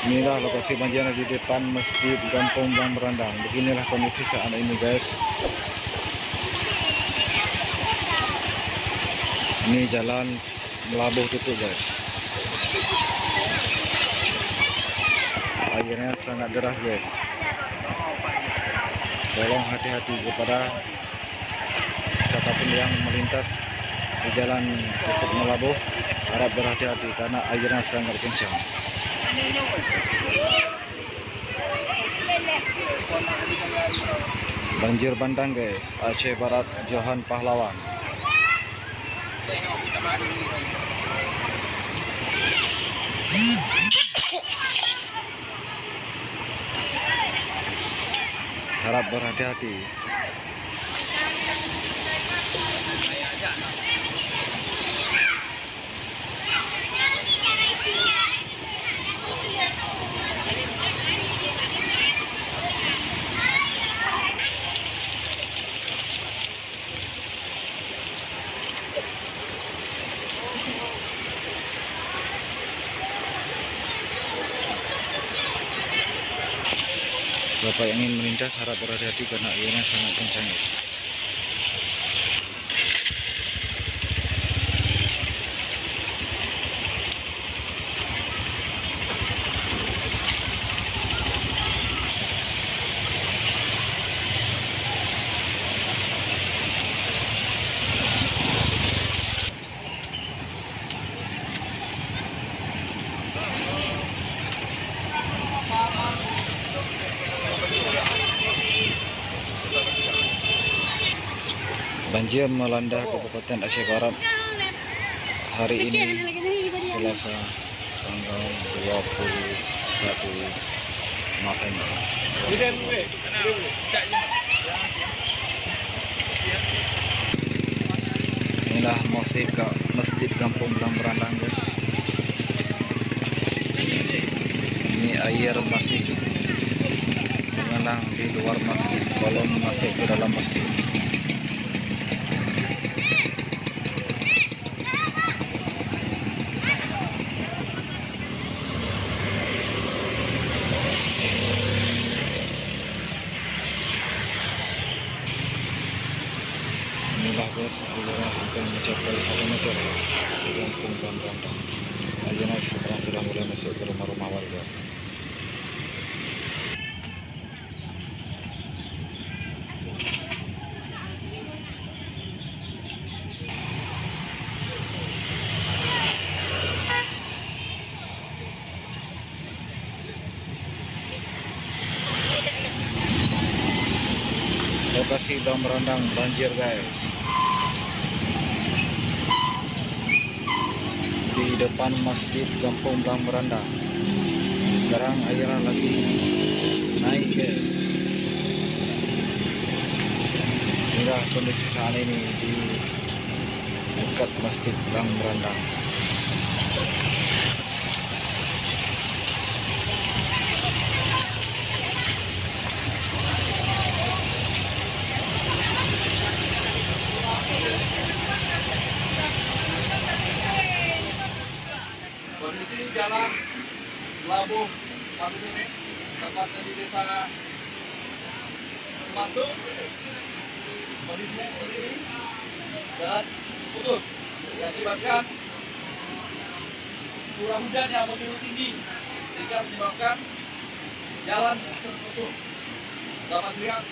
Inilah lokasi banjir di depan Masjid Kampung Blang Merandang. Beginilah kondisi saat ini, guys. Ini jalan melabuh tutup, guys. Airnya sangat deras, guys. Tolong hati-hati kepada siapapun yang melintas di jalan tutup melabuh. Harap berhati-hati karena airnya sangat kencang. Banjir bandang, guys. Aceh Barat, Johan Pahlawan. Harap berhati-hati. Siapa yang ingin melintas harap berhati-hati karena airnya sangat kencang. Banjir melanda Kabupaten Aceh Barat hari ini, Selasa, tanggal 21 November. Inilah Masjid Kampung Blang Merandang, guys. Ini air masih mengenang di luar masjid, belum masuk ke dalam masjid. Inilah, guys, airnya hampir mencapai 1 meter, guys, di Kampung Blang Merandang. Airnya sekarang sudah mulai masuk ke rumah-rumah warga. Lokasi Blang Merandang banjir, guys. Di depan Masjid Kampung Blang Merandang. Sekarang airnya lagi naik, guys. Inilah kondisi saat ini di dekat Masjid Blang Merandang. Kondisi jalan Labuh satu ini, tepatnya di desa Batu. Kondisinya seperti ini, jalan putus, diakibatkan curah hujan yang begitu tinggi sehingga menyebabkan jalan terputus. Dapat dilihat